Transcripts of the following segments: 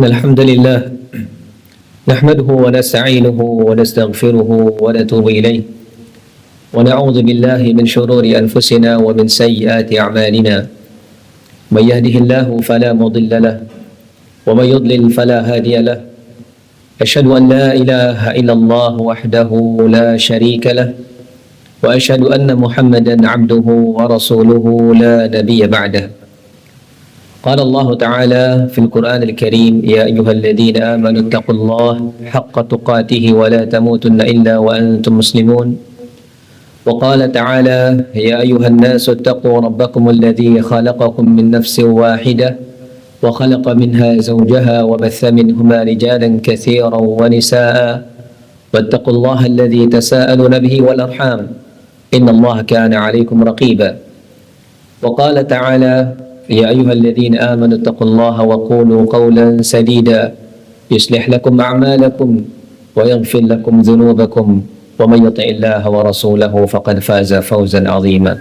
إن الحمد لله نحمده ونستعينه ونستغفره ونتوب إليه ونعوذ بالله من شرور أنفسنا ومن سيئات أعمالنا من يهده الله فلا مضل له ومن يضلل فلا هادي له أشهد أن لا إله إلا الله وحده لا شريك له وأشهد أن محمدا عبده ورسوله لا نبي بعده. قال الله تعالى في القرآن الكريم: يا أيها الذين آمنوا اتقوا الله حق تقاته ولا تموتن إلا وأنتم مسلمون. وقال تعالى: يا أيها الناس اتقوا ربكم الذي خلقكم من نفس واحدة وخلق منها زوجها وبث منهما رجالا كثيرا ونساء واتقوا الله الذي تساءلون به والأرحام إن الله كان عليكم رقيبا. وقال تعالى: يا أيها الذين آمنوا اتقوا الله وقولوا قولا سديدا يصلح لكم أعمالكم ويغفر لكم ذنوبكم ومن يطع الله ورسوله فقد فاز فوزا عظيما.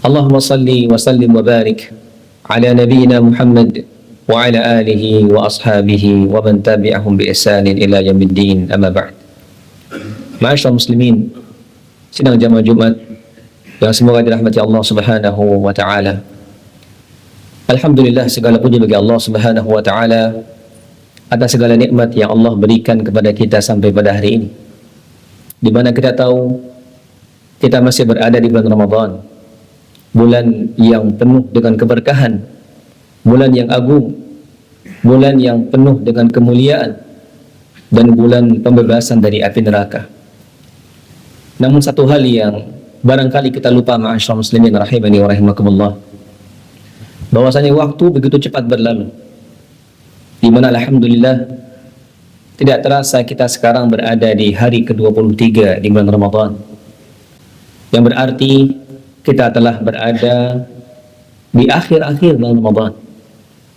اللهم صل وسلم وبارك على نبينا محمد وعلى آله وأصحابه ومن تبعهم بإحسان إلى يوم الدين. أما بعد. Ma'asyiral muslimin, sidang jamaah Jumat yang semoga dirahmati Allah Subhanahu wa taala. Alhamdulillah, segala puji bagi Allah Subhanahu wa taala atas segala nikmat yang Allah berikan kepada kita sampai pada hari ini, di mana kita tahu kita masih berada di bulan Ramadan, bulan yang penuh dengan keberkahan, bulan yang agung, bulan yang penuh dengan kemuliaan, dan bulan pembebasan dari api neraka. Namun satu hal yang barangkali kita lupa, ma'asyiral muslimin rahimani wa rahimakumullah, bahwasanya waktu begitu cepat berlalu, di mana alhamdulillah tidak terasa kita sekarang berada di hari ke-23 di bulan Ramadan, yang berarti kita telah berada di akhir-akhir bulan Ramadan.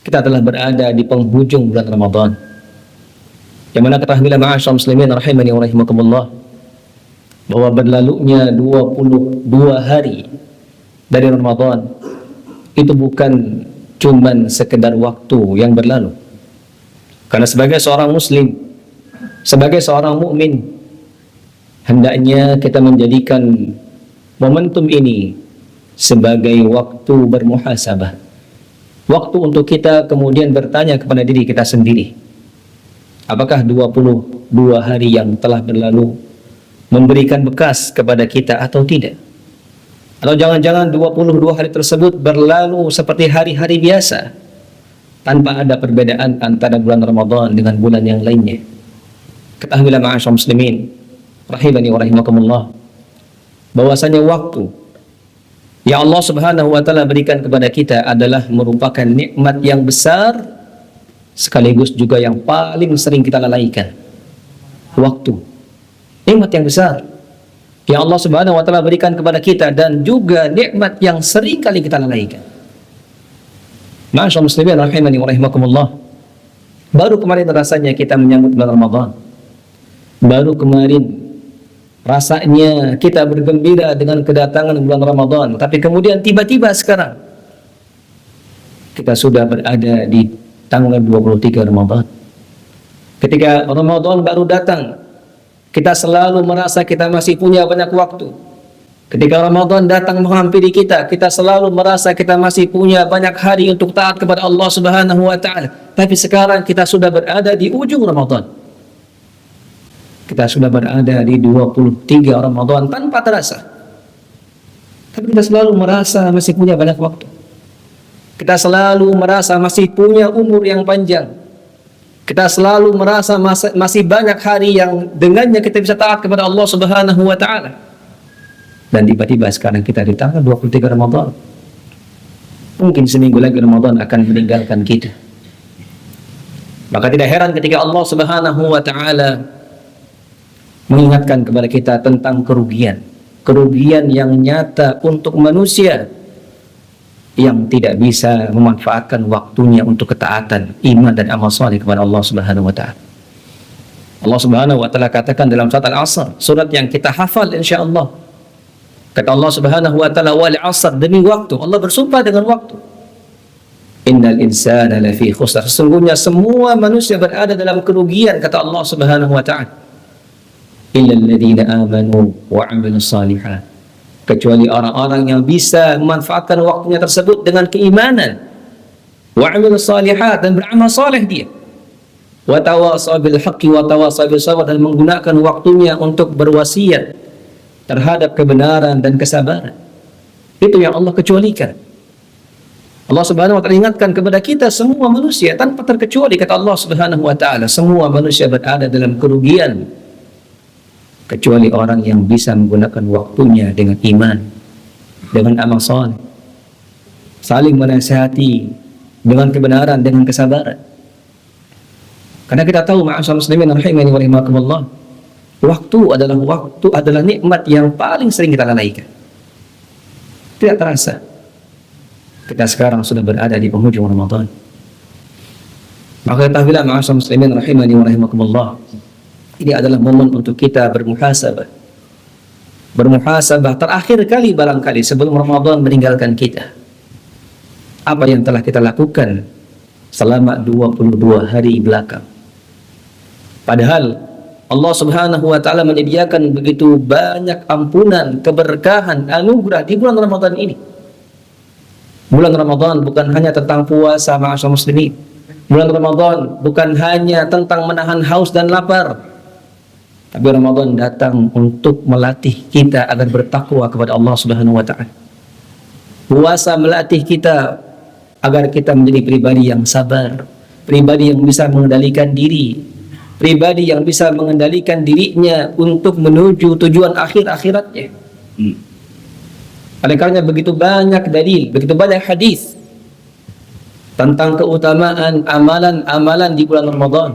Kita telah berada di penghujung bulan Ramadan, yang mana ketahuilah ma'asyiral muslimin rahimani wa rahimakumullah, bahwa berlalunya 22 hari dari Ramadan itu bukan cuman sekedar waktu yang berlalu. Karena sebagai seorang muslim, sebagai seorang mukmin, hendaknya kita menjadikan momentum ini sebagai waktu bermuhasabah, waktu untuk kita kemudian bertanya kepada diri kita sendiri, apakah 22 hari yang telah berlalu memberikan bekas kepada kita atau tidak? Atau jangan-jangan 22 hari tersebut berlalu seperti hari-hari biasa, tanpa ada perbedaan antara bulan Ramadan dengan bulan yang lainnya. Ketahuilah ma'asyiral muslimin rahimani wa rahimakumullah, bahwasanya waktu yang Allah Subhanahu wa taala berikan kepada kita adalah merupakan nikmat yang besar, sekaligus juga yang paling sering kita lalaikan. Waktu, nikmat yang besar yang Allah Subhanahu wa taala berikan kepada kita, dan juga nikmat yang sering kali kita lalaikan. Ma'asyiral muslimin rahimani wa rahimakumullah, baru kemarin rasanya kita menyambut bulan Ramadan. Baru kemarin rasanya kita bergembira dengan kedatangan bulan Ramadan, tapi kemudian tiba-tiba sekarang kita sudah berada di tanggal 23 Ramadan. Ketika Ramadan baru datang, kita selalu merasa kita masih punya banyak waktu. Ketika Ramadan datang menghampiri kita, kita selalu merasa kita masih punya banyak hari untuk taat kepada Allah Subhanahu wa taala. Tapi sekarang kita sudah berada di ujung Ramadan. Kita sudah berada di 23 Ramadan tanpa terasa. Tapi kita selalu merasa masih punya banyak waktu. Kita selalu merasa masih punya umur yang panjang. Kita selalu merasa masih banyak hari yang dengannya kita bisa taat kepada Allah Subhanahu wa taala. Dan tiba-tiba sekarang kita di tanggal 23 Ramadan. Mungkin seminggu lagi Ramadan akan meninggalkan kita. Maka tidak heran ketika Allah Subhanahu wa taala mengingatkan kepada kita tentang kerugian yang nyata untuk manusia yang tidak bisa memanfaatkan waktunya untuk ketaatan, iman dan amal saleh kepada Allah Subhanahu wa taala. Allah Subhanahu wa taala katakan dalam surat Al-Asr, surat yang kita hafal insyaallah. Kata Allah Subhanahu wa taala, wal 'asr, demi waktu. Allah bersumpah dengan waktu. Innal insana lafi khusr. Sesungguhnya semua manusia berada dalam kerugian, kata Allah Subhanahu wa taala. Illal ladzina amanu wa 'amilus shalihat. Kecuali orang-orang yang bisa memanfaatkan waktunya tersebut dengan keimanan. Wa 'amilus shalihat, dan beramal saleh dia. Wa tawasaw bil haqqi wa tawasaw bis sabr, dan menggunakan waktunya untuk berwasiat terhadap kebenaran dan kesabaran. Itu yang Allah kecualikan. Allah Subhanahu wa taala ingatkan kepada kita semua manusia tanpa terkecuali, kata Allah Subhanahu wa taala, semua manusia berada dalam kerugian kecuali orang yang bisa menggunakan waktunya dengan iman, dengan amal saleh, saling menasihati dengan kebenaran, dengan kesabaran. Karena kita tahu, ma'asyiral muslimin rahimani wa rahimakumullah, waktu adalah nikmat yang paling sering kita lalaikan. Tidak terasa kita sekarang sudah berada di penghujung Ramadan. Maka ketahuilah, ma'asyiral muslimin rahimani wa rahimakumullah, ini adalah momen untuk kita bermuhasabah. Bermuhasabah terakhir kali barangkali sebelum Ramadan meninggalkan kita. Apa yang telah kita lakukan selama 22 hari belakang. Padahal Allah Subhanahu wa taala menyediakan begitu banyak ampunan, keberkahan, anugerah di bulan Ramadan ini. Bulan Ramadan bukan hanya tentang puasa, ma'asyiral muslimin. Bulan Ramadan bukan hanya tentang menahan haus dan lapar. Tapi Ramadan datang untuk melatih kita agar bertakwa kepada Allah Subhanahu wa taala. Puasa melatih kita agar kita menjadi pribadi yang sabar, pribadi yang bisa mengendalikan diri, pribadi yang bisa mengendalikan dirinya untuk menuju tujuan akhiratnya. Oleh karena begitu banyak dalil, begitu banyak hadis tentang keutamaan amalan-amalan di bulan Ramadan.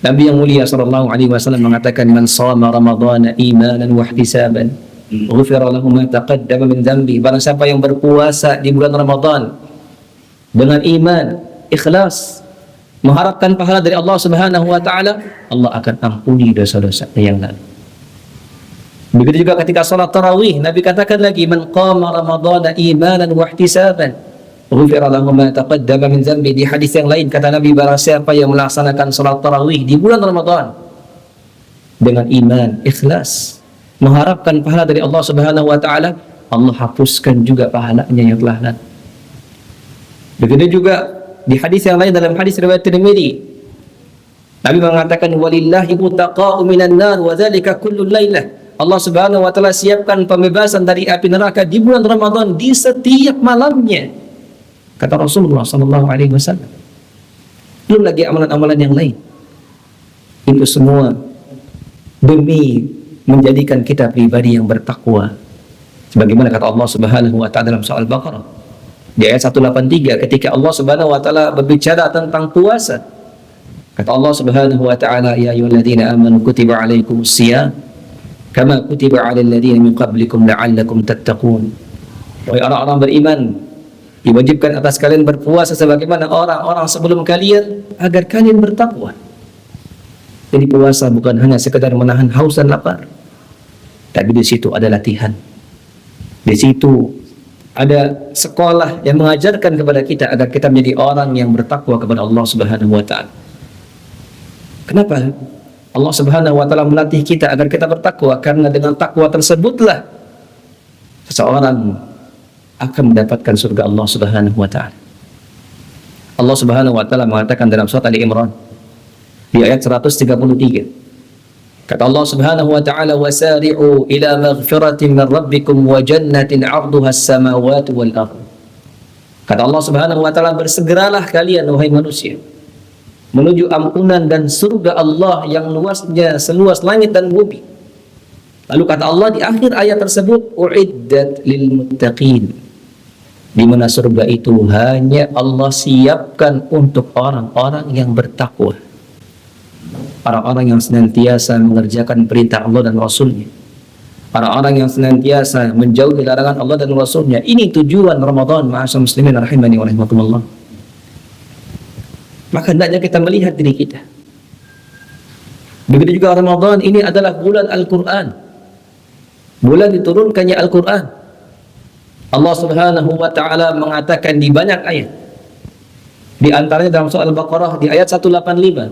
Nabi yang mulia sallallahu alaihi wasallam mengatakan, man shama ramadhana imanan wa ihtisaban ghufira lahu ma taqaddama min dhanbi. Barang siapa yang berpuasa di bulan Ramadan dengan iman, ikhlas, mengharapkan pahala dari Allah Subhanahu wa taala, Allah akan ampuni dosa-dosa yang lalu. Begitu juga ketika salat tarawih, Nabi katakan lagi, man qama ramadhana imanan wa ihtisaban ghufira lahu ma taqaddama min dhanbi. Di hadis yang lain kata Nabi, barang siapa yang melaksanakan salat tarawih di bulan Ramadan dengan iman, ikhlas, mengharapkan pahala dari Allah Subhanahu wa taala, Allah hapuskan juga pahalanya yang telah lalu. Begitu juga di hadis yang lain, dalam hadis riwayat Tirmidzi, Nabi mengatakan, walillahi mutaqa'u minan nar wa dzalika kullu lailah. Allah Subhanahu wa taala siapkan pembebasan dari api neraka di bulan Ramadan di setiap malamnya, kata Rasulullah sallallahu alaihi wasallam. Belum lagi amalan-amalan yang lain. Itu semua demi menjadikan kita pribadi yang bertakwa. Sebagaimana kata Allah Subhanahu wa taala dalam surah Al-Baqarah di ayat 183, ketika Allah Subhanahu wa taala berbicara tentang puasa, kata Allah Subhanahu wa taala, ya ayyuhalladzina amanu kutiba alaikumus shiyam kama kutiba 'alal ladzina min qablikum la'allakum tattaqun. Wahai orang-orang beriman, diwajibkan atas kalian berpuasa sebagaimana orang-orang sebelum kalian, agar kalian bertakwa. Jadi puasa bukan hanya sekedar menahan haus dan lapar, tapi di situ ada latihan. Di situ ada sekolah yang mengajarkan kepada kita agar kita menjadi orang yang bertakwa kepada Allah Subhanahu wa taala. Kenapa Allah Subhanahu wa taala melatih kita agar kita bertakwa? Karena dengan takwa tersebutlah seseorang akan mendapatkan surga Allah Subhanahu wa taala. Allah Subhanahu wa taala mengatakan dalam surat Ali Imran di ayat 133, kata Allah Subhanahu wa taala, wasari'u ila maghfiratin min rabbikum wa jannatin 'arduha as-samawati wal ardh. Kata Allah Subhanahu wa taala, bersegeralah kalian wahai manusia menuju ampunan dan surga Allah yang luasnya seluas langit dan bumi. Lalu kata Allah di akhir ayat tersebut, uiddat lil muttaqin, di mana surga itu hanya Allah siapkan untuk orang-orang yang bertakwa, orang-orang yang senantiasa mengerjakan perintah Allah dan Rasulnya, orang-orang yang senantiasa menjauhi larangan Allah dan Rasulnya. Ini tujuan Ramadan, ma'asyiral muslimin rahimani wa rahimakumullah. Maka hendaknya kita melihat diri kita. Begitu juga Ramadan ini adalah bulan Al-Quran, bulan diturunkannya Al-Quran. Allah Subhanahu wa ta'ala mengatakan di banyak ayat, Di antaranya dalam surah Al-Baqarah di ayat 185.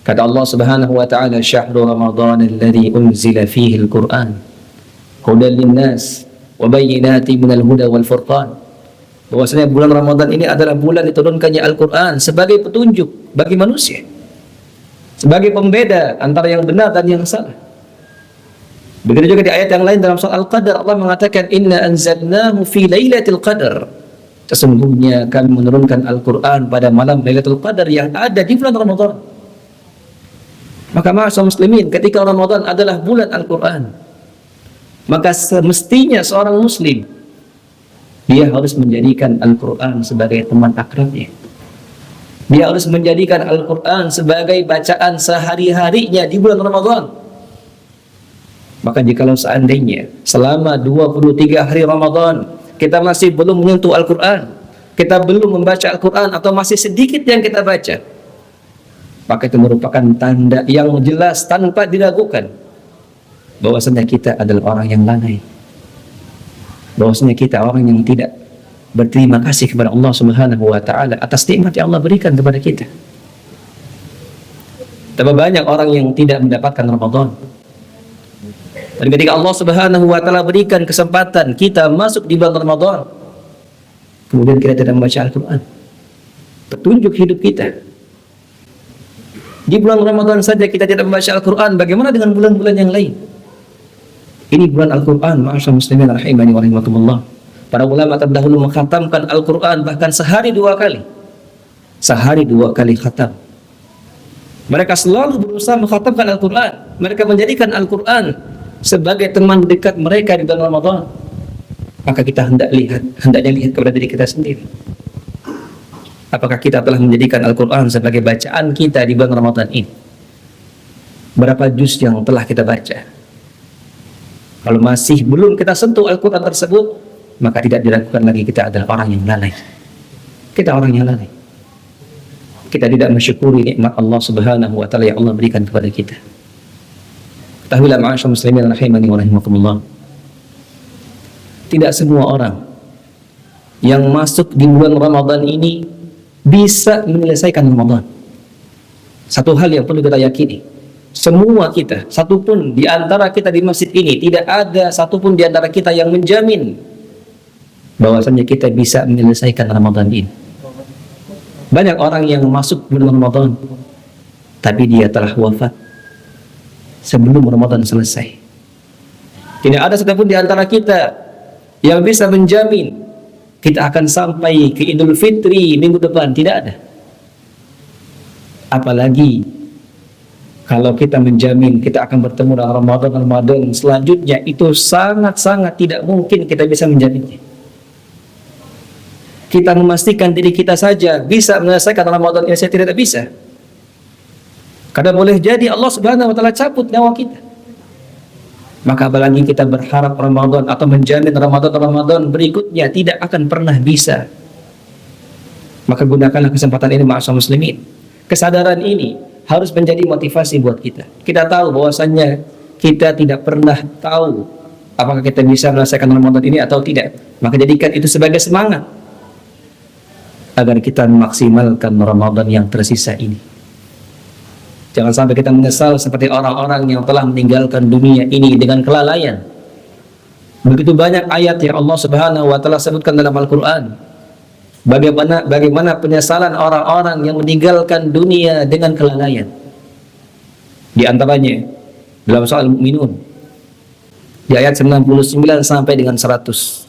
Kata Allah Subhanahu wa taala, "Syahrul Ramadan alladzi unzila fihi al-Qur'an hudan lin-nas wa bayyinatin minal huda wal furqan." Bahwasanya bulan Ramadan ini adalah bulan diturunkannya Al-Qur'an sebagai petunjuk bagi manusia, sebagai pembeda antara yang benar dan yang salah. Begitu juga di ayat yang lain dalam surah Al-Qadr, Allah mengatakan, "Inna anzalnahu fi lailatul qadar." Sesungguhnya kami menurunkan Al-Quran pada malam Lailatul Qadar yang ada di bulan Ramadan. Maka ma'asyiral muslimin, ketika Ramadan adalah bulan Al-Quran, maka semestinya seorang muslim dia harus menjadikan Al-Quran sebagai teman akrabnya. Dia harus menjadikan Al-Quran sebagai bacaan sehari-harinya di bulan Ramadan. Maka jikalau seandainya selama 23 hari Ramadan kita masih belum menyentuh Al-Quran, kita belum membaca Al-Quran, atau masih sedikit yang kita baca, maka itu merupakan tanda yang jelas tanpa diragukan bahwasanya kita adalah orang yang lalai, bahwasanya kita orang yang tidak berterima kasih kepada Allah Subhanahu wa taala atas nikmat yang Allah berikan kepada kita. Tapi banyak orang yang tidak mendapatkan Ramadan. Dan ketika Allah Subhanahu wa taala berikan kesempatan kita masuk di bulan Ramadan, kemudian kita tidak membaca Al-Quran, petunjuk hidup kita. Di bulan Ramadan saja kita tidak membaca Al-Quran, bagaimana dengan bulan-bulan yang lain? Ini bulan Al-Quran, ma'asyiral muslimin rahimani wa rahimakumullah. Para ulama terdahulu mengkhatamkan Al-Quran bahkan sehari 2 kali. Sehari 2 kali khatam. Mereka selalu berusaha mengkhatamkan Al-Quran. Mereka menjadikan Al-Quran sebagai teman dekat mereka di bulan Ramadan. Maka kita hendaknya lihat kepada diri kita sendiri. Apakah kita telah menjadikan Al-Quran sebagai bacaan kita di bulan Ramadan ini? Berapa juz yang telah kita baca? Kalau masih belum kita sentuh Al-Quran tersebut, maka tidak diragukan lagi kita adalah orang yang lalai. Kita orang yang lalai. Kita tidak mensyukuri nikmat Allah Subhanahu wa taala yang Allah berikan kepada kita. Ketahuilah ma'asyiral muslimin rahimani wa rahimakumullah, tidak semua orang yang masuk di bulan Ramadan ini bisa menyelesaikan Ramadan. Satu hal yang perlu kita yakini, semua kita, satupun di antara kita di masjid ini, tidak ada satupun di antara kita yang menjamin bahwasanya kita bisa menyelesaikan Ramadan ini. Banyak orang yang masuk bulan Ramadan tapi dia telah wafat sebelum Ramadan selesai. Tidak ada satupun di antara kita yang bisa menjamin kita akan sampai ke Idul Fitri minggu depan. Tidak ada. Apalagi kalau kita menjamin kita akan bertemu dengan Ramadan selanjutnya, itu sangat-sangat tidak mungkin kita bisa menjaminnya. Kita memastikan diri kita saja bisa menyelesaikan Ramadan ini, saya tidak bisa. Karena boleh jadi Allah Subhanahu wa taala cabut nyawa kita. Maka apalagi kita berharap Ramadan atau menjamin Ramadan berikutnya, tidak akan pernah bisa. Maka gunakanlah kesempatan ini ma'asyiral muslimin. Kesadaran ini harus menjadi motivasi buat kita. Kita tahu bahwasannya kita tidak pernah tahu apakah kita bisa menyelesaikan Ramadan ini atau tidak. Maka jadikan itu sebagai semangat agar kita memaksimalkan Ramadan yang tersisa ini. Jangan sampai kita menyesal seperti orang-orang yang telah meninggalkan dunia ini dengan kelalaian. Begitu banyak ayat yang Allah Subhanahu wa taala sebutkan dalam Al-Quran. Bagaimana penyesalan orang-orang yang meninggalkan dunia dengan kelalaian. Di antaranya dalam surah Al-Mu'minun di ayat 99 sampai dengan 100.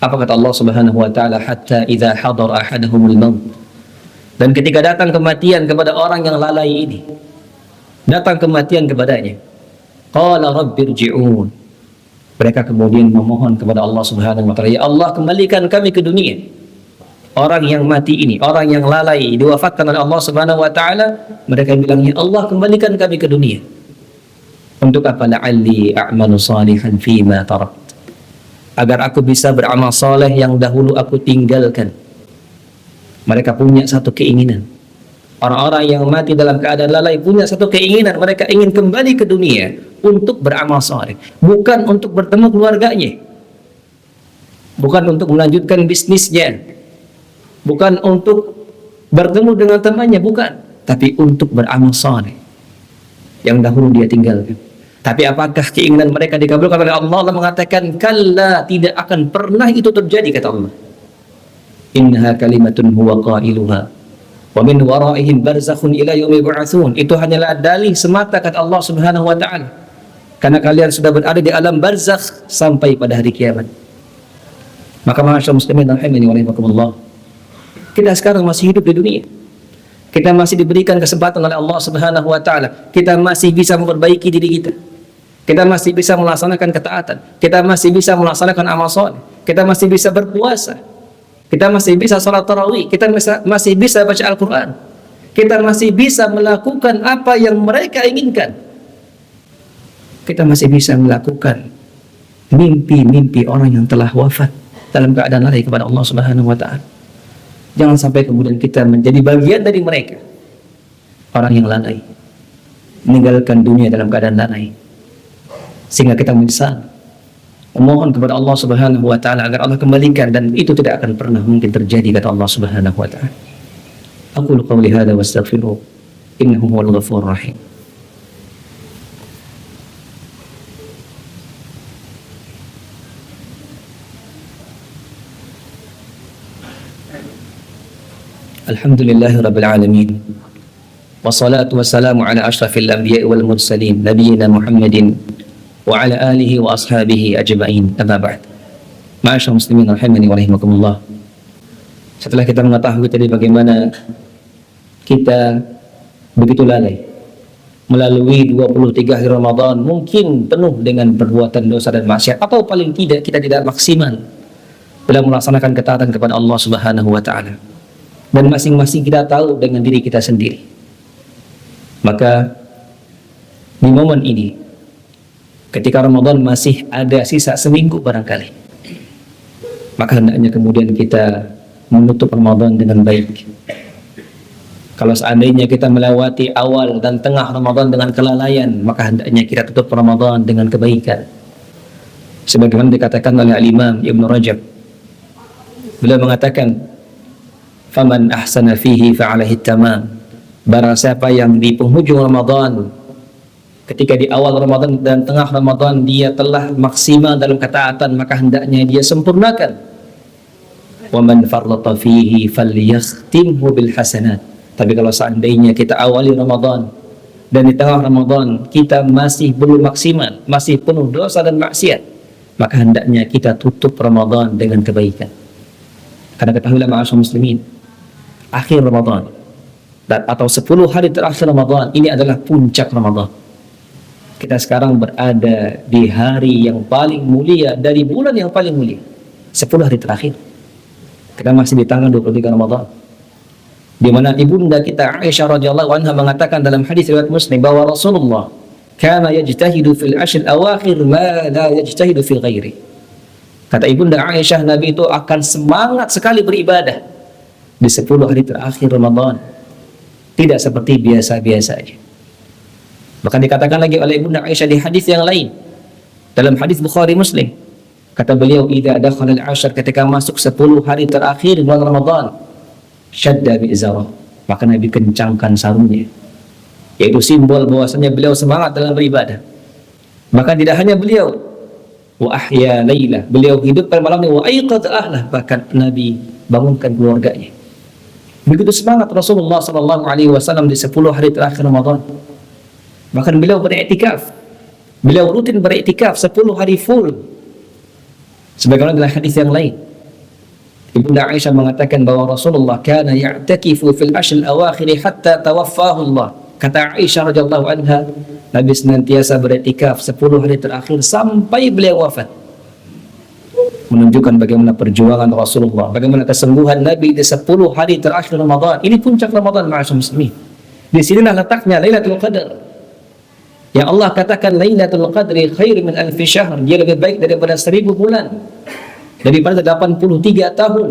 Apa kata Allah Subhanahu wa taala? Hatta idza hadara ahaduhumul maut. Dan ketika datang kematian kepada orang yang lalai ini, datang kematian kepadanya, qala rabbirji'un. Mereka kemudian memohon kepada Allah Subhanahu wa taala, ya Allah, kembalikan kami ke dunia. Orang yang mati ini, orang yang lalai, diwafatkan oleh Allah Subhanahu wa taala, mereka bilang, ya Allah, kembalikan kami ke dunia. Untuk apa? La'alli a'malu salihan fima tarakt. Agar aku bisa beramal saleh yang dahulu aku tinggalkan. Mereka punya satu keinginan. Orang-orang yang mati dalam keadaan lalai punya satu keinginan. Mereka ingin kembali ke dunia untuk beramal saleh, bukan untuk bertemu keluarganya, bukan untuk melanjutkan bisnisnya, bukan untuk bertemu dengan temannya, bukan, tapi untuk beramal saleh yang dahulu dia tinggalkan. Tapi apakah keinginan mereka dikabulkan oleh Allah? Allah mengatakan, kalla, tidak akan pernah itu terjadi, kata Allah. Innaha kalimatun huwa qailuha wa min waraihim barzakhun ila yaumi yub'atsun. Itu hanyalah dalih semata, kata Allah Subhanahu wa taala. Karena kalian sudah berada di alam barzakh sampai pada hari kiamat. Maka ma'asyiral muslimin rahimani wa rahimakumullah, kita sekarang masih hidup di dunia. Kita masih diberikan kesempatan oleh Allah Subhanahu wa taala. Kita masih bisa memperbaiki diri kita. Kita masih bisa melaksanakan ketaatan. Kita masih bisa melaksanakan amal saleh. Kita masih bisa berpuasa. Kita masih bisa salat tarawih. Kita masih bisa baca Al-Quran. Kita masih bisa melakukan apa yang mereka inginkan. Kita masih bisa melakukan mimpi-mimpi orang yang telah wafat dalam keadaan lari kepada Allah Subhanahu wa taala. Jangan sampai kemudian kita menjadi bagian dari mereka, orang yang lalai, meninggalkan dunia dalam keadaan lalai, sehingga kita menyesal. Memohon kepada Allah Subhanahu wa taala agar Allah kembalikan, dan itu tidak akan pernah mungkin terjadi, kata Allah Subhanahu wa taala. Aqulu qawli hadza wa astaghfiruh, innahu huwal ghafurur rahim. Alhamdulillahi rabbil alamin. Wassalatu wassalamu ala asyrafil anbiya'i wal mursalin, nabiyyina Muhammadin wa ala alihi wa ashabihi ajma'in. Amma ba'd. Ma'asyiral muslimin rahimani wa rahimakumullah. Setelah kita mengetahui tadi bagaimana kita begitu lalai melalui 23 hari Ramadan, mungkin penuh dengan perbuatan dosa dan maksiat, atau paling tidak kita tidak maksimal dalam melaksanakan ketaatan kepada Allah Subhanahu wa taala. Dan masing-masing kita tahu dengan diri kita sendiri. Maka di momen ini, ketika Ramadan masih ada sisa seminggu barangkali, maka hendaknya kemudian kita menutup Ramadan dengan baik. Kalau seandainya kita melewati awal dan tengah Ramadan dengan kelalaian, maka hendaknya kita tutup Ramadan dengan kebaikan. Sebagaimana dikatakan oleh Al-Imam Ibn Rajab, beliau mengatakan, faman ahsana fihi fa'alaihi tamam. Barang siapa yang di penghujung Ramadan, ketika di awal Ramadan dan tengah Ramadan dia telah maksimal dalam ketaatan, maka hendaknya dia sempurnakan. Wa man farrata fihi falyakhtimhu bil hasanat. Tapi kalau seandainya kita awali Ramadan dan di tengah Ramadan kita masih belum maksimal, masih penuh dosa dan maksiat, maka hendaknya kita tutup Ramadan dengan kebaikan. Karena ketahuilah ma'asyiral muslimin, akhir Ramadan atau 10 hari terakhir Ramadan ini adalah puncak Ramadan. Kita sekarang berada di hari yang paling mulia dari bulan yang paling mulia, 10 hari terakhir. Kita masih di tanggal 23 Ramadan, di mana ibunda kita Aisyah radhiyallahu anha mengatakan dalam hadis riwayat Muslim bahwa Rasulullah kana yajtahidu fil ashr awakhir ma la yajtahidu fil ghairi. Kata ibunda Aisyah, Nabi itu akan semangat sekali beribadah di 10 hari terakhir Ramadan, tidak seperti biasa-biasa aja. Bahkan dikatakan lagi oleh ibunda Aisyah di hadis yang lain, dalam hadis Bukhari Muslim, kata beliau, idza dakhala al-ashr, ketika masuk 10 hari terakhir bulan Ramadan, syadda bi'zarah, maka Nabi kencangkan sarungnya, yaitu simbol bahwasanya beliau semangat dalam beribadah. Bahkan tidak hanya beliau, wa ahya laila, beliau hidupkan malamnya, wa aiqadha ahlah, bahkan Nabi bangunkan keluarganya. Begitu semangat Rasulullah sallallahu alaihi wasallam di 10 hari terakhir Ramadan. Bahkan beliau beriktikaf. Beliau rutin beriktikaf 10 hari full. Sebagaimana dalam hadis yang lain, Ibunda Aisyah mengatakan bahwa Rasulullah kana ya'takifu fil ashr al-awakhir hatta tawaffahu Allah. Kata Aisyah radhiyallahu anha, Nabi senantiasa beriktikaf 10 hari terakhir sampai beliau wafat. Menunjukkan bagaimana perjuangan Rasulullah, bagaimana kesungguhan Nabi di 10 hari terakhir Ramadan. Ini puncak Ramadan, ma'asyiral muslimin. Di sinilah letaknya Lailatul Qadar. Yang Allah katakan Lailatul Qadri khair min alfi syahr, dia lebih baik daripada 1000 bulan, daripada 83 tahun.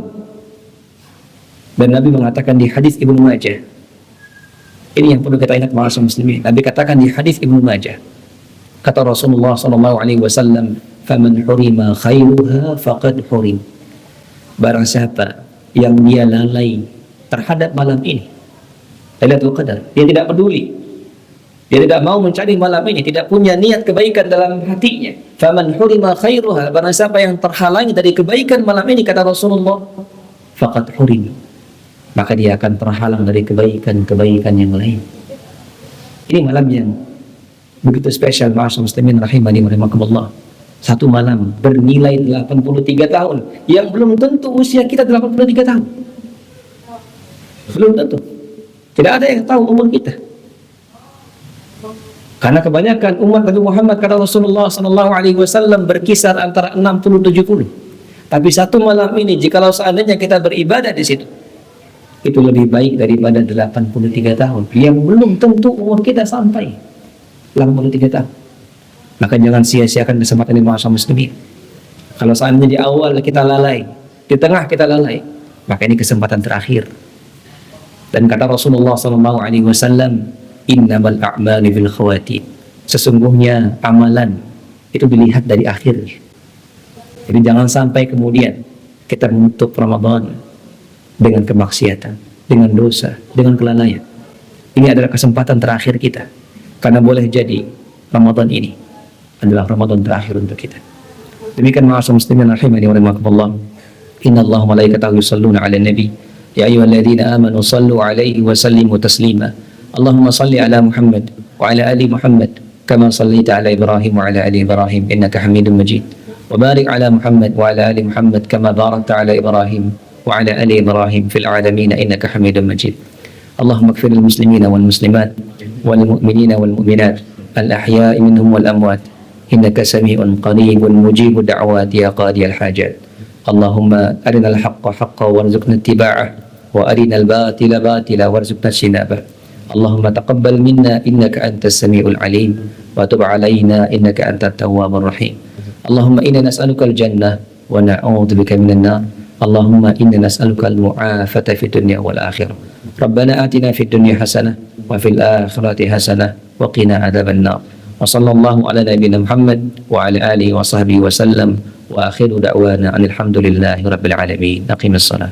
Dan Nabi mengatakan di hadis Ibnu Majah, ini yang perlu kita ingat ma'asyiral muslimin. Nabi katakan di hadis Ibnu Majah, kata Rasulullah sallallahu alaihi wasallam, faman hurima khairuha faqad hurim. Barang siapa yang dia lalai terhadap malam ini, Lailatul Qadar. Dia tidak peduli, dia tidak mau mencari malam ini, tidak punya niat kebaikan dalam hatinya. Faman hurima khairuha, barang siapa yang terhalangi dari kebaikan malam ini, kata Rasulullah, faqad hurim, maka dia akan terhalang dari kebaikan-kebaikan yang lain. Ini malam yang begitu spesial, ma'asyiral muslimin rahimani wa rahimakumullah. Satu malam bernilai 83 tahun, yang belum tentu usia kita 83 tahun. Belum tentu. Tidak ada yang tahu umur kita. Karena kebanyakan umat Nabi Muhammad, kata Rasulullah SAW, berkisar antara 60-70. Tapi satu malam ini, jikalau seandainya kita beribadah di situ, itu lebih baik daripada 83 tahun yang belum tentu umur kita sampai 83 tahun. Maka jangan sia-siakan kesempatan ini, ma'asyiral muslimin. Kalau seandainya di awal kita lalai, di tengah kita lalai, maka ini kesempatan terakhir. Dan kata Rasulullah SAW, innamal a'malu bil khawatim, sesungguhnya amalan itu dilihat dari akhirnya. Jadi jangan sampai kemudian kita menutup Ramadan dengan kemaksiatan, dengan dosa, dengan kelalaian. Ini adalah kesempatan terakhir kita, karena boleh jadi Ramadan ini adalah Ramadan terakhir untuk kita. Demikian ma'asyiral muslimin rahimani wa rahimakumullah. Innallaha wa malaikatahu yusholluna 'alan nabi ya ayyuhalladzina amanu shallu 'alaihi wa sallimu taslima. Allahumma salli ala Muhammad wa ala ali Muhammad kama sallaita ala Ibrahim wa ala ali Ibrahim innaka Hamidum Majid. Wa barik ala Muhammad wa ala ali Muhammad kama barakta ala Ibrahim wa ala ali Ibrahim fil alamin innaka Hamidum Majid. Allahumma ighfir lil muslimina wal muslimat wal mu'minina wal mu'minat al ahya'i minhum wal amwat innaka sami'un qaribun mujibud da'wat ya qadiyal hajat. Allahumma arinal haqqa haqqan warzuqna ittiba'ah wa arinal batila batila warzuqna ijtinabah. Allahumma taqabbal minna innaka antas sami'ul alim wa tub alaina innaka antat tawwabur rahim. Allahumma inna nas'aluka al-jannah wa na'udzubika minan nar. Allahumma inna nas'aluka al-mu'afata fid dunya wal akhirah. Rabbana atina fid dunya hasanah wa fil akhirati hasanah wa qina adzaban nar. Wa sallallahu ala nabiyyina Muhammad wa ala alihi wa sahbihi wa sallam wa akhiru da'wana alhamdulillahi rabbil alamin. Aqimus salat.